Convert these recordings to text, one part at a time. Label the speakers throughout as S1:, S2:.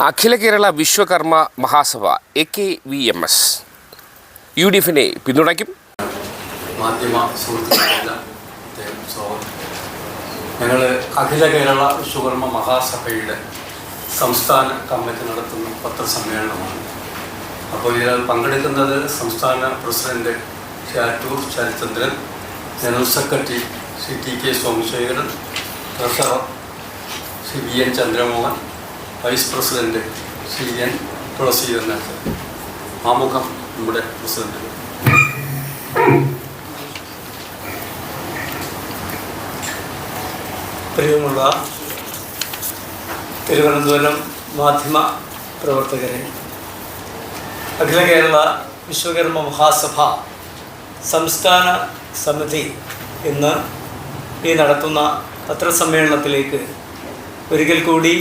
S1: അഖില Kerala Vishwakarma Mahasabha AKVMS UDFിനെ പിന്തുണയ്ക്കും.
S2: മാധ്യമ സുഹൃത്തുക്കളെല്ലാം സ്വാഗതം. ഞങ്ങൾ അഖില കേരള വിശ്വകർമ്മ മഹാസഭയുടെ സംസ്ഥാന കമ്മിറ്റി നടത്തുന്ന പത്രസമ്മേളനമാണ്. അപ്പോൾ ഇതിൽ പങ്കെടുക്കുന്നത് സംസ്ഥാന president Shri Attoor Sarathchandran, general secretary Shri TK Somasekharan, treasurer Shri VN Chandramohan, vice president Shri N Thulaseedharan. ആമുഖം നമ്മുടെ പ്രസിഡന്റ്. പ്രിയമുള്ള തിരുവനന്തപുരം മാധ്യമ പ്രവർത്തകരെ, അഖില കേരള വിശ്വകർമ്മ മഹാസഭ സംസ്ഥാന സമിതി ഇന്ന് ഈ നടത്തുന്ന പത്രസമ്മേളനത്തിലേക്ക് ഒരിക്കൽ കൂടി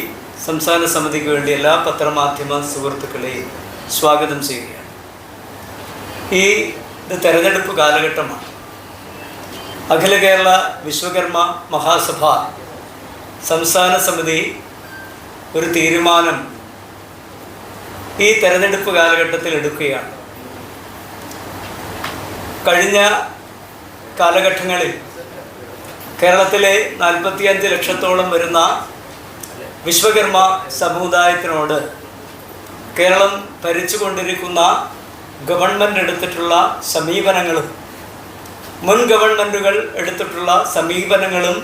S2: സംസ്ഥാന സമിതിക്ക് വേണ്ടി എല്ലാ പത്രമാധ്യമ സുഹൃത്തുക്കളെയും സ്വാഗതം ചെയ്യുകയാണ്. ഇത് തെരഞ്ഞെടുപ്പ് കാലഘട്ടമാണ്. അഖില കേരള വിശ്വകർമ്മ മഹാസഭ സംസ്ഥാന സമിതി ഒരു തീരുമാനം ഈ തെരഞ്ഞെടുപ്പ് കാലഘട്ടത്തിൽ എടുക്കുകയാണ്. കഴിഞ്ഞ കാലഘട്ടങ്ങളിൽ കേരളത്തിലെ 45 ലക്ഷത്തോളം വരുന്ന വിശ്വകർമ്മ സമുദായത്തിനോട് കേരളം ഭരിച്ചുകൊണ്ടിരിക്കുന്ന ഗവൺമെൻറ് എടുത്തിട്ടുള്ള സമീപനങ്ങളും മുൻ ഗവൺമെൻറ്റുകൾ എടുത്തിട്ടുള്ള സമീപനങ്ങളും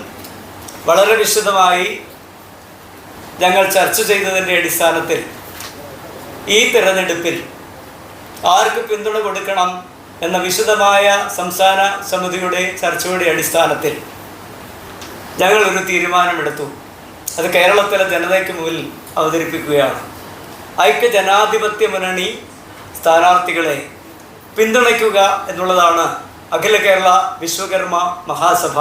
S2: വളരെ വിശദമായി ഞങ്ങൾ ചർച്ച ചെയ്തതിൻ്റെ അടിസ്ഥാനത്തിൽ ഈ തിരഞ്ഞെടുപ്പിൽ ആർക്ക് പിന്തുണ കൊടുക്കണം എന്ന വിശദമായ സംസ്ഥാന സമിതിയുടെ ചർച്ചയുടെ അടിസ്ഥാനത്തിൽ ഞങ്ങളൊരു തീരുമാനമെടുത്തു. അത് കേരളത്തിലെ ജനതയ്ക്ക് മുന്നിൽ അവതരിപ്പിക്കുകയാണ്. ഐക്യ ജനാധിപത്യ മുന്നണി സ്ഥാനാർത്ഥികളെ പിന്തുണയ്ക്കുക എന്നുള്ളതാണ് അഖില കേരള വിശ്വകർമ്മ മഹാസഭ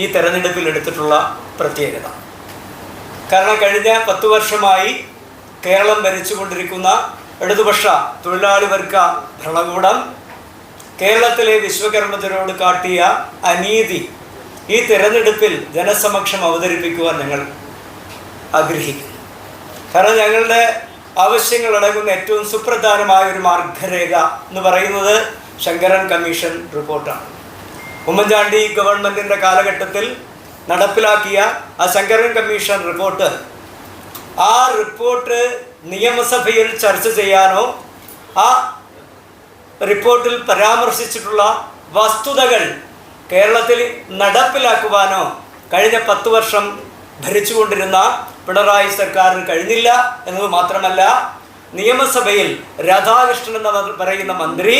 S2: ഈ തെരഞ്ഞെടുപ്പിൽ എടുത്തിട്ടുള്ള പ്രത്യേകത. കാരണം കഴിഞ്ഞ 10 വർഷമായി കേരളം ഭരിച്ചുകൊണ്ടിരിക്കുന്ന ഇടതുപക്ഷ തൊഴിലാളി വർഗ ഭരണകൂടം കേരളത്തിലെ വിശ്വകർമ്മജരോട് കാട്ടിയ അനീതി ഈ തിരഞ്ഞെടുപ്പിൽ ജനസമക്ഷം അവതരിപ്പിക്കുവാൻ ഞങ്ങൾ ആഗ്രഹിക്കുന്നു. കാരണം ഞങ്ങളുടെ ആവശ്യങ്ങൾ അടങ്ങുന്ന ഏറ്റവും സുപ്രധാനമായ ഒരു മാർഗരേഖ എന്ന് പറയുന്നത് ശങ്കരൻ കമ്മീഷൻ റിപ്പോർട്ടാണ്. ഉമ്മൻചാണ്ടി ഗവൺമെൻറ്റിൻ്റെ കാലഘട്ടത്തിൽ നടപ്പിലാക്കിയ ആ ശങ്കരൻ കമ്മീഷൻ റിപ്പോർട്ട്, ആ റിപ്പോർട്ട് നിയമസഭയിൽ ചർച്ച ചെയ്യാനോ ആ റിപ്പോർട്ടിൽ പരാമർശിച്ചിട്ടുള്ള വസ്തുതകൾ കേരളത്തിൽ നടപ്പിലാക്കുവാനോ കഴിഞ്ഞ 10 വർഷം ഭരിച്ചുകൊണ്ടിരുന്ന പിണറായി സർക്കാരിന് കഴിഞ്ഞില്ല എന്നത് മാത്രമല്ല, നിയമസഭയിൽ രാധാകൃഷ്ണൻ എന്ന് പറയുന്ന മന്ത്രി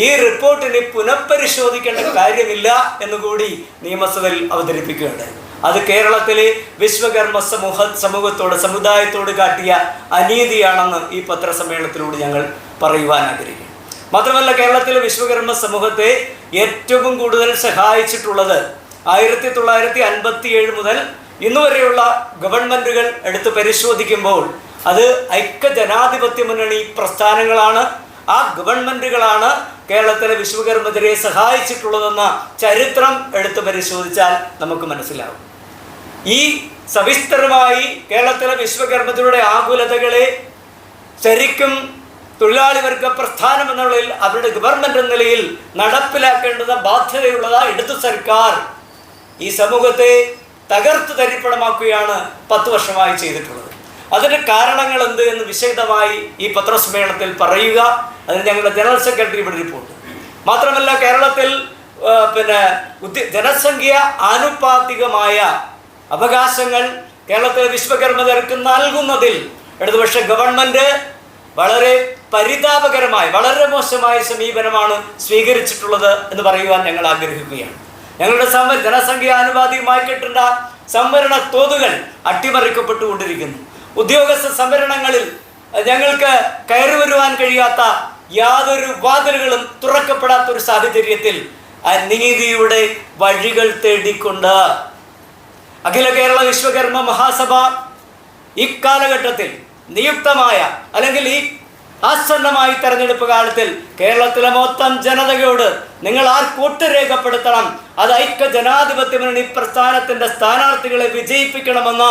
S2: ഈ റിപ്പോർട്ടിനെ പുനഃപരിശോധിക്കേണ്ട കാര്യമില്ല എന്നുകൂടി നിയമസഭയിൽ അവതരിപ്പിക്കുകയുണ്ടായി. അത് കേരളത്തിലെ വിശ്വകർമ്മ സമുദായത്തോട് കാട്ടിയ അനീതിയാണെന്ന് ഈ പത്രസമ്മേളനത്തിലൂടെ ഞങ്ങൾ പറയുവാൻ ആഗ്രഹിക്കുന്നു. മാത്രമല്ല, കേരളത്തിലെ വിശ്വകർമ്മ സമൂഹത്തെ ഏറ്റവും കൂടുതൽ സഹായിച്ചിട്ടുള്ളത് 1957 മുതൽ ഇന്നുവരെയുള്ള ഗവൺമെൻറ്റുകൾ എടുത്ത് പരിശോധിക്കുമ്പോൾ അത് ഐക്യ ജനാധിപത്യ മുന്നണി പ്രസ്ഥാനങ്ങളാണ്, ആ ഗവൺമെൻറ്റുകളാണ് കേരളത്തിലെ വിശ്വകർമ്മജരെ സഹായിച്ചിട്ടുള്ളതെന്ന ചരിത്രം എടുത്ത് പരിശോധിച്ചാൽ നമുക്ക് മനസ്സിലാവും. ഈ സവിസ്തരമായി കേരളത്തിലെ വിശ്വകർമ്മജരുടെ ആകുലതകളെ ശരിക്കും തൊഴിലാളി വർഗ പ്രസ്ഥാനം എന്ന നിലയിൽ, അവരുടെ ഗവൺമെൻറ് എന്ന നിലയിൽ നടപ്പിലാക്കേണ്ടുന്ന ബാധ്യതയുള്ളത് ഇടതു സർക്കാർ ഈ സമൂഹത്തെ തകർത്ത് തരിപ്പണമാക്കുകയാണ് 10 വർഷമായി ചെയ്തിട്ടുള്ളത്. അതിൻ്റെ കാരണങ്ങൾ എന്ത് എന്ന് വിശദമായി ഈ പത്രസമ്മേളനത്തിൽ പറയുക. അതിന് ഞങ്ങളുടെ ജനറൽ സെക്രട്ടറി ഇവിടെ റിപ്പോർട്ട്. മാത്രമല്ല, കേരളത്തിൽ ജനസംഖ്യ ആനുപാതികമായ അവകാശങ്ങൾ കേരളത്തിലെ വിശ്വകർമ്മജർക്ക് നൽകുന്നതിൽ ഇടതുപക്ഷ ഗവൺമെൻറ് വളരെ പരിതാപകരമായ, വളരെ മോശമായ സമീപനമാണ് സ്വീകരിച്ചിട്ടുള്ളത് എന്ന് പറയുവാൻ ഞങ്ങൾ ആഗ്രഹിക്കുകയാണ്. ഞങ്ങളുടെ ജനസംഖ്യ ആനുപാതികമായി കിട്ടേണ്ട സംവരണ തോതുകൾ അട്ടിമറിക്കപ്പെട്ടുകൊണ്ടിരിക്കുന്നു. ഉദ്യോഗസ്ഥ സംവരണങ്ങളിൽ ഞങ്ങൾക്ക് കയറി വരുവാൻ കഴിയാത്ത യാതൊരു വാതിലുകളും തുറക്കപ്പെടാത്തൊരു സാഹചര്യത്തിൽ അനീതിയുടെ വഴികൾ തേടിക്കൊണ്ട് അഖില കേരള വിശ്വകർമ്മ മഹാസഭ ഇക്കാലഘട്ടത്തിൽ നിയുക്തമായ അല്ലെങ്കിൽ ഈ ആസന്നമായി തെരഞ്ഞെടുപ്പ് കാലത്തിൽ കേരളത്തിലെ മൊത്തം ജനതയോട് നിങ്ങൾ വോട്ട് രേഖപ്പെടുത്തണം, അത് ഐക്യ ജനാധിപത്യ മുന്നണി പ്രസ്ഥാനത്തിൻ്റെ സ്ഥാനാർത്ഥികളെ വിജയിപ്പിക്കണമെന്ന്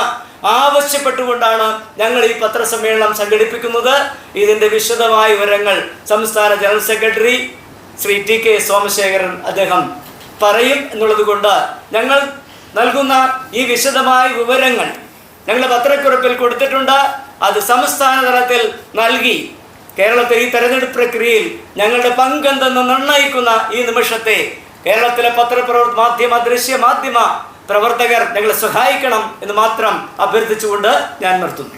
S2: ആവശ്യപ്പെട്ടുകൊണ്ടാണ് ഞങ്ങൾ ഈ പത്രസമ്മേളനം സംഘടിപ്പിക്കുന്നത്. ഇതിൻ്റെ വിശദമായ വിവരങ്ങൾ സംസ്ഥാന general secretary Shri T K. Somasekharan അദ്ദേഹം പറയും എന്നുള്ളത് കൊണ്ട് ഞങ്ങൾ നൽകുന്ന ഈ വിശദമായ വിവരങ്ങൾ ഞങ്ങൾ പത്രക്കുറിപ്പിൽ കൊടുത്തിട്ടുണ്ട്. അത് സംസ്ഥാന തലത്തിൽ നൽകി കേരളത്തിൽ ഈ തെരഞ്ഞെടുപ്പ് പ്രക്രിയയിൽ ഞങ്ങളുടെ പങ്കെന്തെന്ന് നിർണ്ണയിക്കുന്ന ഈ നിമിഷത്തെ കേരളത്തിലെ ദൃശ്യ മാധ്യമ പ്രവർത്തകർ ഞങ്ങളെ സഹായിക്കണം എന്ന് മാത്രം അഭ്യർത്ഥിച്ചുകൊണ്ട് ഞാൻ നിർത്തുന്നു.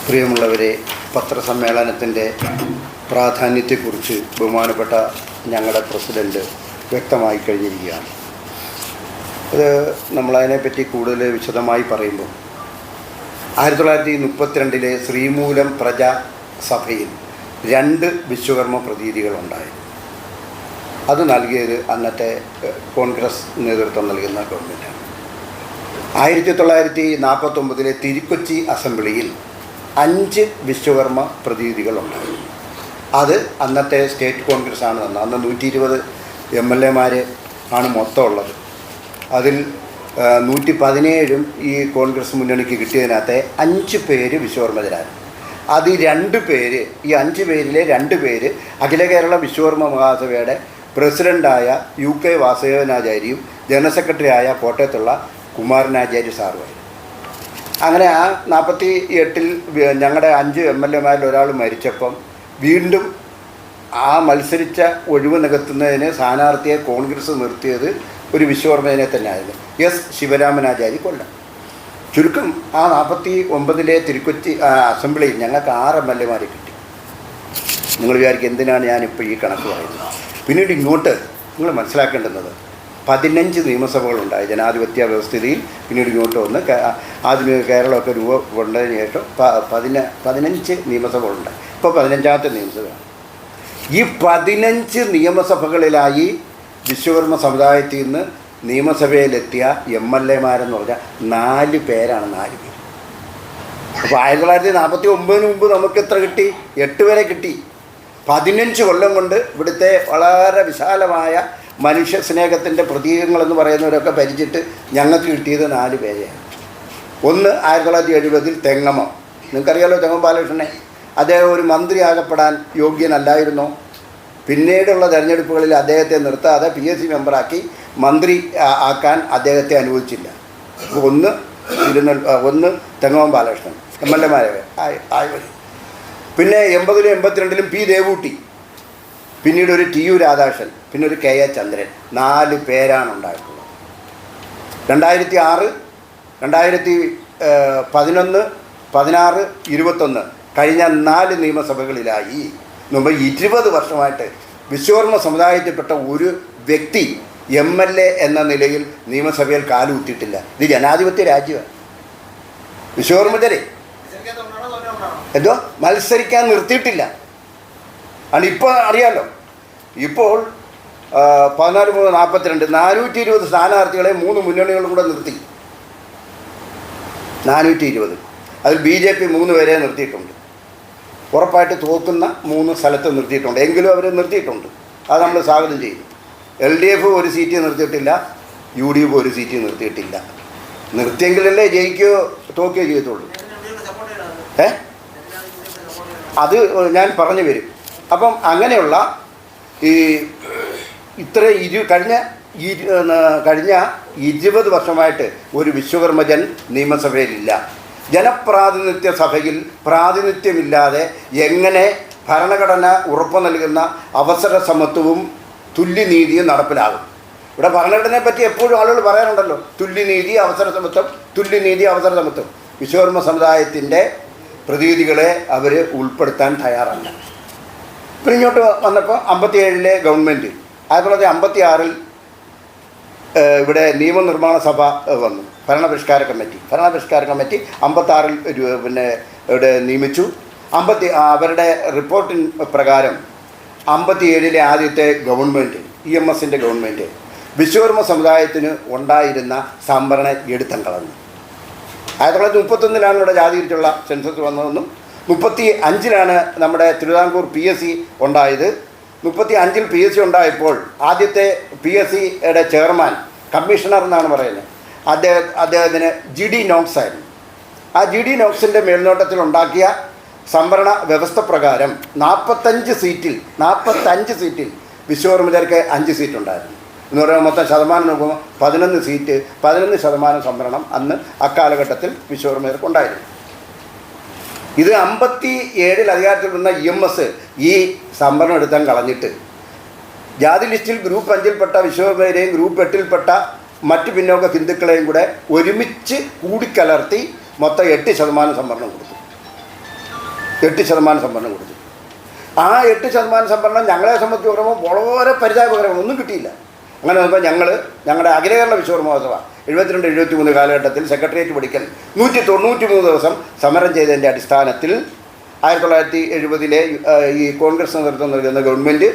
S3: പ്രിയമുള്ളവരെ, പത്രസമ്മേളനത്തിൻ്റെ പ്രാധാന്യത്തെക്കുറിച്ച് ബഹുമാനപ്പെട്ട ഞങ്ങളുടെ പ്രസിഡൻറ്റ് വ്യക്തമായി കഴിഞ്ഞിരിക്കുകയാണ്. അത് നമ്മളതിനെപ്പറ്റി കൂടുതൽ വിശദമായി പറയുമ്പോൾ 1932 ശ്രീമൂലം പ്രജാസഭയിൽ 2 വിശ്വകർമ്മ പ്രതീതികളുണ്ടായിരുന്നു. അത് നൽകിയത് അന്നത്തെ കോൺഗ്രസ് നേതൃത്വം നൽകുന്ന ഗവൺമെൻറ്റാണ്. 1949 തിരുക്കൊച്ചി അസംബ്ലിയിൽ 5 വിശ്വകർമ്മ പ്രതീതികളുണ്ടായിരുന്നു. അത് അന്നത്തെ സ്റ്റേറ്റ് കോൺഗ്രസ് ആണ് തന്നെ. അന്ന് 120 MLA ആണ് മൊത്തം ഉള്ളത്. അതിൽ 117 ഈ കോൺഗ്രസ് മുന്നണിക്ക് കിട്ടിയതിനകത്തെ 5 പേര് വിശ്വകർമ്മജരായിരുന്നു. അത് 2 പേര്, ഈ 5 പേരിലെ 2 പേര് അഖില കേരള വിശ്വകർമ്മ മഹാസഭയുടെ പ്രസിഡൻ്റായ UK വാസുദേവനാചാര്യയും ജനറൽ സെക്രട്ടറിയായ കോട്ടയത്തുള്ള കുമാരനാചാര്യ സാറുമായിരുന്നു. അങ്ങനെ ആ 48 ഞങ്ങളുടെ 5 MLA ഒരാൾ മരിച്ചപ്പം വീണ്ടും ആ മത്സരിച്ച ഒഴിവ് നികത്തുന്നതിന് സ്ഥാനാർത്ഥിയെ കോൺഗ്രസ് നിർത്തിയത് ഒരു വിശ്വകർമ്മനെ തന്നെയായിരുന്നു, S. ശിവരാമനാചാരി കൊല്ലം. ചുരുക്കം ആ 49 തിരുക്കൊച്ചി അസംബ്ലിയിൽ ഞങ്ങൾക്ക് 6 MLA കിട്ടി. നിങ്ങൾ വിചാരിക്കും എന്തിനാണ് ഞാനിപ്പോൾ ഈ കണക്ക് പറയുന്നത്. പിന്നീട് ഇങ്ങോട്ട് നിങ്ങൾ മനസ്സിലാക്കേണ്ടുന്നത് 15 നിയമസഭകളുണ്ടായി ജനാധിപത്യ വ്യവസ്ഥിതിയിൽ. പിന്നീട് ഇങ്ങോട്ട് വന്ന് ആധുനിക കേരളമൊക്കെ രൂപപ്പെട്ടതിന് ശേഷം 15 നിയമസഭകളുണ്ടായി. ഇപ്പോൾ 15ാമത്തെ നിയമസഭയാണ്. ഈ 15 നിയമസഭകളിലായി വിശ്വകർമ്മ സമുദായത്തിൽ നിന്ന് നിയമസഭയിലെത്തിയ MLA എന്ന് പറഞ്ഞാൽ 4 പേരാണ്. 4 പേര്. അപ്പോൾ 1949 മുമ്പ് നമുക്ക് എത്ര കിട്ടി? 8 പേരെ കിട്ടി. 15 കൊല്ലം കൊണ്ട് ഇവിടുത്തെ വളരെ വിശാലമായ മനുഷ്യ സ്നേഹത്തിൻ്റെ പ്രതീകങ്ങളെന്ന് പറയുന്നവരൊക്കെ ഭരിച്ചിട്ട് ഞങ്ങൾക്ക് കിട്ടിയത് 4 പേരെയാണ്. ഒന്ന് 1970 തെങ്ങമ്മ. നിങ്ങൾക്കറിയാലോ തെങ്ങം ബാലകൃഷ്ണനെ. അദ്ദേഹം ഒരു മന്ത്രിയാകപ്പെടാൻ യോഗ്യനല്ലായിരുന്നോ? പിന്നീടുള്ള തെരഞ്ഞെടുപ്പുകളിൽ അദ്ദേഹത്തെ നിർത്താതെ PSC മെമ്പറാക്കി മന്ത്രി ആക്കാൻ അദ്ദേഹത്തെ അനുവദിച്ചില്ല. ഒന്ന് തെങ്ങോം ബാലകൃഷ്ണൻ MLA ആയി. പിന്നെ 80 82 P. ദേവൂട്ടി, പിന്നീട് ഒരു TU രാധാകൃഷ്ണൻ, പിന്നെ ഒരു KA ചന്ദ്രൻ. 4 പേരാണ് ഉണ്ടായിട്ടുള്ളത്. 2006, 2011, 16, 21 കഴിഞ്ഞ 4 നിയമസഭകളിലായി മുമ്പ് 20 വർഷമായിട്ട് വിശ്വകർമ്മ സമുദായത്തിൽപ്പെട്ട ഒരു വ്യക്തി MLA എന്ന നിലയിൽ നിയമസഭയിൽ കാലുകുത്തിയിട്ടില്ല. ഇത് ജനാധിപത്യ രാജ്യമാണ്. വിശ്വകർമ്മജരെ എന്തോ മത്സരിക്കാൻ നിർത്തിയിട്ടില്ല. ആണ് ഇപ്പോൾ അറിയാമല്ലോ. ഇപ്പോൾ 14-3-42 420 സ്ഥാനാർത്ഥികളെ 3 മുന്നണികളും കൂടെ നിർത്തി. 420. അതിൽ BJP 3 പേരെ നിർത്തിയിട്ടുണ്ട്. ഉറപ്പായിട്ട് തോക്കുന്ന 3 സ്ഥലത്ത് നിർത്തിയിട്ടുണ്ട്. എങ്കിലും അവർ നിർത്തിയിട്ടുണ്ട്. അത് നമ്മൾ സ്വാഗതം ചെയ്തു. LDF 1 സീറ്റ് നിർത്തിയിട്ടില്ല, UDF 1 സീറ്റ് നിർത്തിയിട്ടില്ല. നിർത്തിയെങ്കിലല്ലേ ജയിക്കുകയോ തോക്കുകയോ ചെയ്യത്തുള്ളൂ. അത് ഞാൻ പറഞ്ഞു വരും. അപ്പം അങ്ങനെയുള്ള ഈ കഴിഞ്ഞ 20 വർഷമായിട്ട് ഒരു വിശ്വകർമ്മജൻ നിയമസഭയിലില്ല. ജനപ്രാതിനിധ്യ സഭയിൽ പ്രാതിനിധ്യമില്ലാതെ എങ്ങനെ ഭരണഘടന ഉറപ്പു നൽകുന്ന അവസര സമത്വവും തുല്യനീതിയും നടപ്പിലാകും? ഇവിടെ ഭരണഘടനയെ പറ്റി എപ്പോഴും ആളുകൾ പറയാനുണ്ടല്ലോ, തുല്യനീതി അവസര സമത്വം, തുല്യനീതി അവസര സമത്വം. വിശ്വകർമ്മ സമുദായത്തിൻ്റെ പ്രതീതികളെ അവർ ഉൾപ്പെടുത്താൻ തയ്യാറല്ല. പിന്നെ ഇങ്ങോട്ട് വന്നപ്പോൾ 57 ഗവൺമെൻറ് 1956 ഇവിടെ നിയമനിർമ്മാണ സഭ വന്നു. ഭരണപരിഷ്കാര കമ്മിറ്റി 56 പിന്നെ ഇവിടെ നിയമിച്ചു. അവരുടെ റിപ്പോർട്ടിൻ പ്രകാരം 57 ആദ്യത്തെ ഗവൺമെൻറ് EMSൻ്റെ ഗവൺമെൻറ് വിശ്വകർമ്മ സമുദായത്തിന് ഉണ്ടായിരുന്ന സംവരണ എടുത്തം കളഞ്ഞു. 1931 ഇവിടെ ജാതി തിരിച്ചുള്ള സെൻസസ് വന്നതെന്നും 35 നമ്മുടെ തിരുവിതാംകൂർ PSC ഉണ്ടായത്. 35 PSC ഉണ്ടായപ്പോൾ ആദ്യത്തെ PSCയുടെ ചെയർമാൻ, കമ്മീഷണർ എന്നാണ് പറയുന്നത്, അദ്ദേഹത്തിന് GD നോക്സ് ആയിരുന്നു. ആ GD നോക്സിൻ്റെ മേൽനോട്ടത്തിൽ ഉണ്ടാക്കിയ സംവരണ വ്യവസ്ഥ പ്രകാരം 45 സീറ്റിൽ വിശ്വകർമ്മജർക്ക് 5 സീറ്റുണ്ടായിരുന്നു. എന്ന് പറയുമ്പോൾ മൊത്തം ശതമാനം നോക്കുമ്പോൾ 11% സംവരണം അന്ന് അക്കാലഘട്ടത്തിൽ വിശ്വകർമ്മജർക്ക് ഉണ്ടായിരുന്നു. ഇത് 57 അധികാരത്തിൽ വന്ന EMS ഈ സംവരണം എടുത്താൻ കളഞ്ഞിട്ട് ജാതി ലിസ്റ്റിൽ ഗ്രൂപ്പ് 5-ൽപ്പെട്ട വിശ്വകർമ്മരെയും ഗ്രൂപ്പ് 8-ൽപ്പെട്ട മറ്റ് പിന്നോക്ക ഹിന്ദുക്കളെയും കൂടെ ഒരുമിച്ച് കൂടിക്കലർത്തി മൊത്തം 8% സംവരണം കൊടുത്തു. 8% സംവരണം കൊടുത്തു. ആ 8% സംവരണം ഞങ്ങളെ സംബന്ധിച്ച് പറയുമ്പോൾ വളരെ പരിതാപകരമാണ്, ഒന്നും കിട്ടിയില്ല. അങ്ങനെ വന്നപ്പോൾ ഞങ്ങളുടെ അഖില കേരള വിശ്വകർമ്മ മഹാസഭ 72-73 കാലഘട്ടത്തിൽ സെക്രട്ടേറിയറ്റ് പഠിക്കൽ 193 ദിവസം സമരം ചെയ്തതിൻ്റെ അടിസ്ഥാനത്തിൽ 1970 ഈ കോൺഗ്രസ് നേതൃത്വം നൽകുന്ന ഗവൺമെൻറ്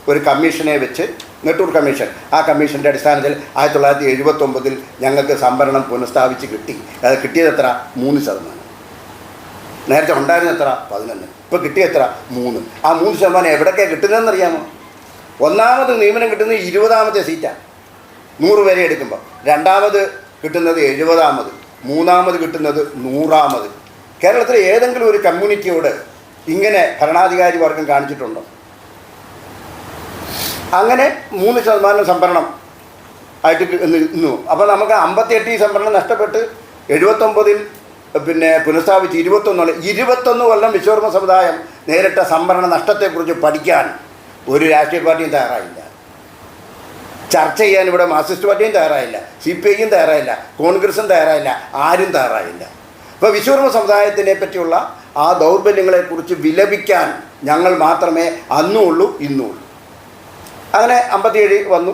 S3: ഒരു കമ്മീഷനെ വെച്ച്, നെട്ടൂർ കമ്മീഷൻ, ആ കമ്മീഷൻ്റെ അടിസ്ഥാനത്തിൽ 1979 ഞങ്ങൾക്ക് സംവരണം പുനഃസ്ഥാപിച്ച് കിട്ടി. അത് കിട്ടിയത് എത്ര? 3%. നേരത്തെ ഉണ്ടായിരുന്ന എത്ര? 11. ഇപ്പോൾ കിട്ടിയ എത്ര? 3. ആ 3% എവിടേക്കാണ് കിട്ടുന്നതെന്നറിയാമോ? ഒന്നാമത് നിയമനം കിട്ടുന്നത് 20ാമത്തെ സീറ്റാണ്, 100 പേരെ എടുക്കുമ്പോൾ. രണ്ടാമത് കിട്ടുന്നത് 70ാമത്, മൂന്നാമത് കിട്ടുന്നത് 100ാമത്. കേരളത്തിലെ ഏതെങ്കിലും ഒരു കമ്മ്യൂണിറ്റിയോട് ഇങ്ങനെ ഭരണാധികാരി വർഗം കാണിച്ചിട്ടുണ്ടോ? അങ്ങനെ 3% സംവരണം ആയിട്ട് നിന്നു. അപ്പോൾ നമുക്ക് 58 ഈ സംവരണം നഷ്ടപ്പെട്ട് 79 പിന്നെ പുനഃസ്ഥാപിച്ച് 21 കൊല്ലം വിശ്വകർമ്മ സമുദായം നേരിട്ട സംവരണ നഷ്ടത്തെക്കുറിച്ച് പഠിക്കാൻ ഒരു രാഷ്ട്രീയ പാർട്ടിയും തയ്യാറായില്ല. ചർച്ച ചെയ്യാൻ ഇവിടെ മാർക്സിസ്റ്റ് പാർട്ടിയും തയ്യാറായില്ല, CPIയും തയ്യാറായില്ല, കോൺഗ്രസും തയ്യാറായില്ല, ആരും തയ്യാറായില്ല. അപ്പോൾ വിശ്വകർമ്മ സമുദായത്തിനെ പറ്റിയുള്ള ആ ദൗർബല്യങ്ങളെക്കുറിച്ച് വിലപിക്കാൻ ഞങ്ങൾ മാത്രമേ അന്നുള്ളൂ, ഇന്നുള്ളൂ. അങ്ങനെ 57 വന്നു.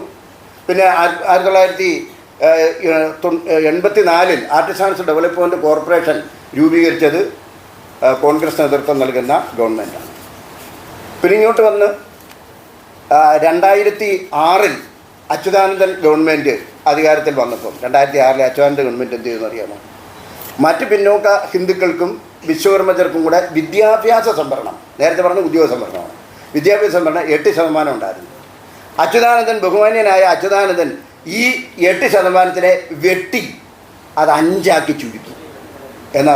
S3: പിന്നെ 1984 ആർട്ടിസാൻസ് ഡെവലപ്മെൻറ്റ് കോർപ്പറേഷൻ രൂപീകരിച്ചത് കോൺഗ്രസ് നേതൃത്വം നൽകുന്ന ഗവൺമെൻറ്റാണ്. പിന്നെ ഇങ്ങോട്ട് വന്ന് 2006 അച്യുതാനന്ദൻ ഗവൺമെൻറ് അധികാരത്തിൽ വന്നപ്പോൾ 2006 അച്യുതാനന്ദൻ ഗവൺമെൻറ് എന്ത് ചെയ്യുമെന്ന് അറിയാമോ? മറ്റ് പിന്നോക്ക ഹിന്ദുക്കൾക്കും വിശ്വകർമ്മജർക്കും കൂടെ വിദ്യാഭ്യാസ സംവരണം, നേരത്തെ പറഞ്ഞ ഉദ്യോഗ സംവരണമാണ്, വിദ്യാഭ്യാസ സംവരണം 8% ഉണ്ടായിരുന്നു. അച്യുതാനന്ദൻ, ബഹുമാന്യനായ അച്യുതാനന്ദൻ ഈ 8%-നെ വെട്ടി അത് 5 ചുരുക്കി എന്ന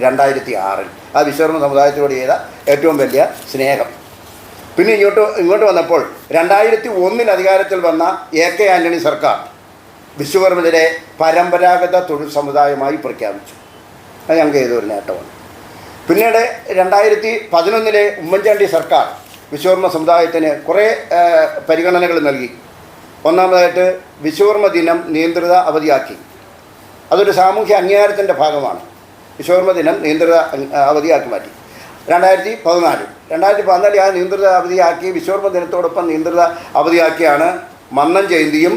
S3: 2006 ആ വിശ്വകർമ്മ സമുദായത്തോട് ചെയ്ത ഏറ്റവും വലിയ സ്നേഹം. പിന്നെ ഇങ്ങോട്ട് വന്നപ്പോൾ 2001 അധികാരത്തിൽ വന്ന AK ആൻ്റണി സർക്കാർ വിശ്വകർമ്മരെ പരമ്പരാഗത തൊഴിൽ സമുദായമായി പ്രഖ്യാപിച്ചു. അത് ഞങ്ങൾക്ക് ഏതൊരു നേട്ടമാണ്. പിന്നീട് 2011 ഉമ്മൻചാണ്ടി സർക്കാർ വിശ്വകർമ്മ സമുദായത്തിന് കുറേ പരിഗണനകൾ നൽകി. ഒന്നാമതായിട്ട് വിശ്വകർമ്മ ദിനം നിയന്ത്രിത അവധിയാക്കി. അതൊരു സാമൂഹ്യ അംഗീകാരത്തിൻ്റെ ഭാഗമാണ്. വിശ്വകർമ്മ ദിനം നിയന്ത്രിത അവധിയാക്കി മാറ്റി. 2014 ആ നിയന്ത്രിത അവധിയാക്കി. വിശ്വകർമ്മ ദിനത്തോടൊപ്പം നിയന്ത്രിത അവധിയാക്കിയാണ് മന്നം ജയന്തിയും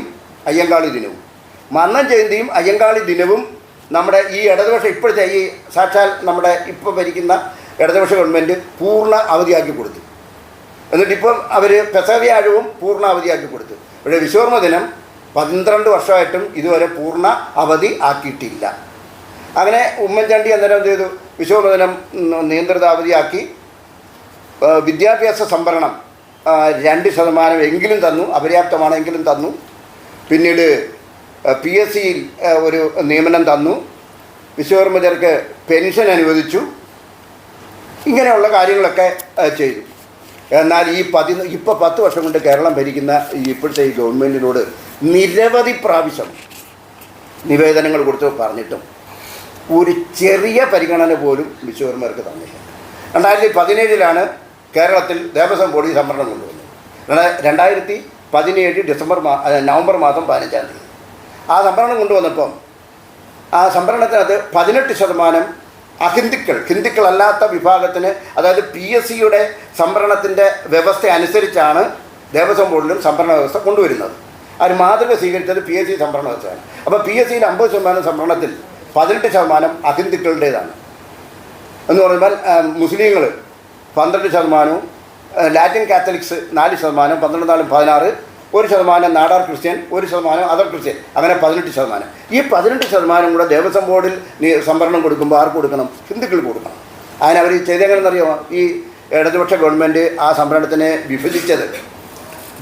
S3: അയ്യങ്കാളി ദിനവും. മന്നം ജയന്തിയും അയ്യങ്കാളി ദിനവും നമ്മുടെ ഈ ഇടതുപക്ഷ ഇപ്പോഴത്തെ ഈ സാക്ഷാൽ നമ്മുടെ ഇപ്പോൾ ഭരിക്കുന്ന ഇടതുപക്ഷ ഗവൺമെൻറ് പൂർണ്ണ അവധിയാക്കി കൊടുത്തു. എന്നിട്ടിപ്പം അവർ പെസവ്യാഴവും പൂർണ്ണ അവധിയാക്കി കൊടുത്തു. പക്ഷേ വിശ്വകർമ്മ ദിനം 12 വർഷമായിട്ടും ഇതുവരെ പൂർണ്ണ അവധി ആക്കിയിട്ടില്ല. അങ്ങനെ ഉമ്മൻചാണ്ടി അന്നേരം എന്ത് ചെയ്തു? വിശ്വകർമ്മ ദിനം നിയന്ത്രിത അവധിയാക്കി. വിദ്യാഭ്യാസ സംവരണം 2% എങ്കിലും തന്നു, അപര്യാപ്തമാണെങ്കിലും തന്നു. പിന്നീട് PSCയിൽ ഒരു നിയമനം തന്നു. വിശ്വകർമ്മജർക്ക് പെൻഷൻ അനുവദിച്ചു. ഇങ്ങനെയുള്ള കാര്യങ്ങളൊക്കെ ചെയ്തു. എന്നാൽ ഇപ്പോൾ 10 വർഷം കൊണ്ട് കേരളം ഭരിക്കുന്ന ഇപ്പോഴത്തെ ഈ ഗവൺമെൻറ്റിനോട് നിരവധി പ്രാവശ്യം നിവേദനങ്ങൾ കൊടുത്ത് പറഞ്ഞിട്ടും ഒരു ചെറിയ പരിഗണന പോലും വിശ്വകർമ്മർക്ക് തന്നില്ല. 2017 കേരളത്തിൽ ദേവസ്വം ബോർഡ് സംവരണം കൊണ്ടുവന്നത്. 2017 നവംബർ മാസം 15 തീയതി ആ സംവരണം കൊണ്ടുവന്നപ്പം ആ സംവരണത്തിനകത്ത് 18% ഹിന്ദുക്കളല്ലാത്ത വിഭാഗത്തിന്, അതായത് PSCയുടെ സംവരണത്തിൻ്റെ വ്യവസ്ഥ അനുസരിച്ചാണ് ദേവസ്വം ബോർഡിലും സംവരണ വ്യവസ്ഥ കൊണ്ടുവരുന്നത്. അതിന് മാതൃക സ്വീകരിച്ചത് PSC സംവരണ വ്യവസ്ഥയാണ്. അപ്പോൾ PSCയിൽ 50% സംവരണത്തിൽ 18% അഹിന്ദുക്കളുടേതാണ്. എന്ന് പറയുമ്പോൾ മുസ്ലിങ്ങൾ 12%, Latin Catholics 4%, 12 16, 1% Nadar Christian, 1% other Christian, അങ്ങനെ 18%. ഈ 18% കൂടെ ദേവസ്വം ബോർഡിൽ സംവരണം കൊടുക്കുമ്പോൾ ആർക്ക് കൊടുക്കണം? ഹിന്ദുക്കൾക്ക് കൊടുക്കണം. അതിനവർ ചെയ്തെങ്ങനെയെന്നറിയാമോ? ഈ ഇടതുപക്ഷ ഗവൺമെൻറ് ആ സംവരണത്തിനെ വിഭജിച്ചത്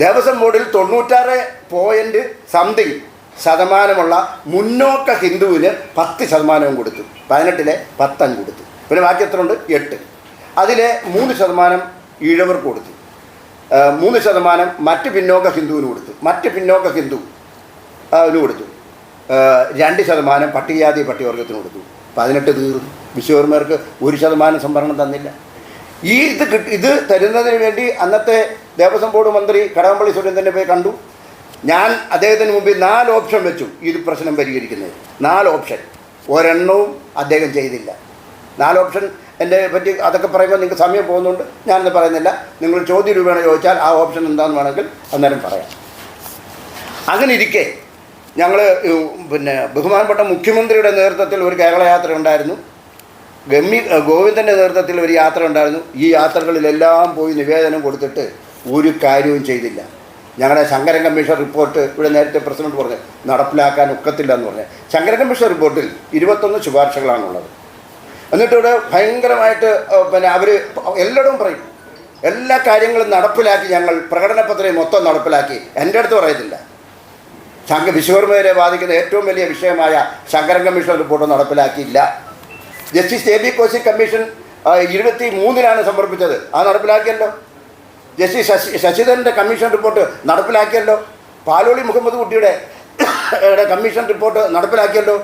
S3: ദേവസ്വം ബോർഡിൽ 96 പോയിൻറ്റ് സംതിങ് ശതമാനമുള്ള മുന്നോക്ക ഹിന്ദുവിന് 10% കൊടുത്തു. 18-ലെ 10 കൊടുത്തു. പിന്നെ ബാക്കി എത്ര ഉണ്ട്? 8. അതിലെ 3% ഈഴവർക്ക് കൊടുത്തു. 3% മറ്റ് പിന്നോക്ക ഹിന്ദുവിന് കൊടുത്തു. മറ്റ് പിന്നോക്ക ഹിന്ദു അതിന് കൊടുത്തു. 2% പട്ടികജാതി പട്ടികവർഗത്തിന് കൊടുത്തു. 18 തീർന്നു. വിശ്വകർമ്മർക്ക് 1% സംവരണം തന്നില്ല. ഇത് തരുന്നതിന് വേണ്ടി അന്നത്തെ ദേവസ്വം ബോർഡ് മന്ത്രി കടകംപള്ളി സുരേന്ദ്രനെ പോയി കണ്ടു. ഞാൻ അദ്ദേഹത്തിന് മുമ്പിൽ 4 ഓപ്ഷൻ വെച്ചു ഇത് പ്രശ്നം പരിഹരിക്കുന്നത്. 4 ഓപ്ഷൻ, ഒരെണ്ണവും അദ്ദേഹം ചെയ്തില്ല. 4 ഓപ്ഷൻ എൻ്റെ പറ്റി അതൊക്കെ പറയുമ്പോൾ നിങ്ങൾക്ക് സമയം പോകുന്നുണ്ട്, ഞാനത് പറയുന്നില്ല. നിങ്ങൾ ചോദ്യ രൂപേണ ചോദിച്ചാൽ ആ ഓപ്ഷൻ എന്താണെന്ന് വേണമെങ്കിൽ അന്നേരം പറയാം. അങ്ങനെ ഇരിക്കെ ഞങ്ങൾ ബഹുമാനപ്പെട്ട മുഖ്യമന്ത്രിയുടെ നേതൃത്വത്തിൽ ഒരു കേരള യാത്ര ഉണ്ടായിരുന്നു. ഗോവിന്ദൻ്റെ നേതൃത്വത്തിൽ ഒരു യാത്ര ഉണ്ടായിരുന്നു. ഈ യാത്രകളിലെല്ലാം പോയി നിവേദനം കൊടുത്തിട്ട് ഒരു കാര്യവും ചെയ്തില്ല. ഞങ്ങളുടെ ശങ്കരൻ കമ്മീഷൻ റിപ്പോർട്ട് ഇവിടെ നേരത്തെ പ്രസിഡന്റ് പറഞ്ഞു നടപ്പിലാക്കാൻ ഒക്കത്തില്ല എന്ന് പറഞ്ഞു. ശങ്കരൻ കമ്മീഷൻ റിപ്പോർട്ടിൽ 21 ശുപാർശകളാണുള്ളത്. എന്നിട്ട് ഇവിടെ ഭയങ്കരമായിട്ട് അവർ എല്ലായിടവും പറയും എല്ലാ കാര്യങ്ങളും നടപ്പിലാക്കി, ഞങ്ങൾ പ്രകടന പത്രിക മൊത്തം നടപ്പിലാക്കി. എൻ്റെ അടുത്ത് പറയത്തില്ല. വിശ്വകർമ്മരെ ബാധിക്കുന്ന ഏറ്റവും വലിയ വിഷയമായ ശങ്കരൻ കമ്മീഷൻ റിപ്പോർട്ട് നടപ്പിലാക്കിയില്ല. Justice A B Koshy commission 23-നാണ് സമർപ്പിച്ചത്, അത് നടപ്പിലാക്കിയല്ലോ. ജസ്റ്റിസ് ശശിധരൻ്റെ കമ്മീഷൻ റിപ്പോർട്ട് നടപ്പിലാക്കിയല്ലോ. പാലോളി മുഹമ്മദ് കുട്ടിയുടെ കമ്മീഷൻ റിപ്പോർട്ട് നടപ്പിലാക്കിയല്ലോ.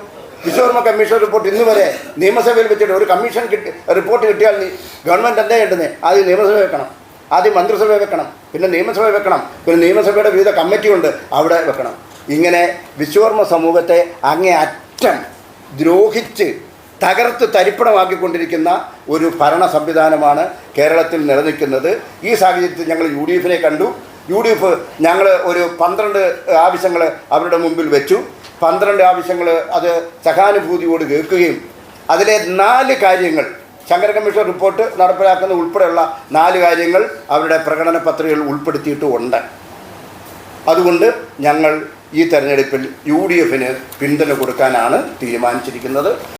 S3: വിശ്വകർമ്മ കമ്മീഷൻ റിപ്പോർട്ട് ഇന്ന് വരെ നിയമസഭയിൽ വെച്ചിട്ട് ഒരു കമ്മീഷൻ റിപ്പോർട്ട് കിട്ടിയാൽ ഗവൺമെൻറ് എന്താ ചെയ്യേണ്ടത്? ആദ്യം നിയമസഭ വെക്കണം, ആദ്യം മന്ത്രിസഭ വെക്കണം, പിന്നെ നിയമസഭ വെക്കണം, പിന്നെ നിയമസഭയുടെ വിവിധ കമ്മിറ്റിയുണ്ട് അവിടെ വെക്കണം. ഇങ്ങനെ വിശ്വകർമ്മ സമൂഹത്തെ അങ്ങേ അറ്റം ദ്രോഹിച്ച് തകർത്ത് തരിപ്പണമാക്കിക്കൊണ്ടിരിക്കുന്ന ഒരു ഭരണ സംവിധാനമാണ് കേരളത്തിൽ നിലനിൽക്കുന്നത്. ഈ സാഹചര്യത്തിൽ ഞങ്ങൾ UDF കണ്ടു. UDF ഞങ്ങൾ ഒരു 12 ആവശ്യങ്ങൾ അവരുടെ മുമ്പിൽ വെച്ചു. 12 ആവശ്യങ്ങൾ അത് സഹാനുഭൂതിയോട് കേൾക്കുകയും അതിലെ 4 കാര്യങ്ങൾ ശങ്കര കമ്മീഷൻ റിപ്പോർട്ട് നടപ്പിലാക്കുന്ന ഉൾപ്പെടെയുള്ള 4 കാര്യങ്ങൾ അവരുടെ പ്രകടന പത്രികയിൽ ഉൾപ്പെടുത്തിയിട്ടുമുണ്ട്. അതുകൊണ്ട് ഞങ്ങൾ ഈ തെരഞ്ഞെടുപ്പിൽ UDF പിന്തുണ കൊടുക്കാനാണ് തീരുമാനിച്ചിരിക്കുന്നത്.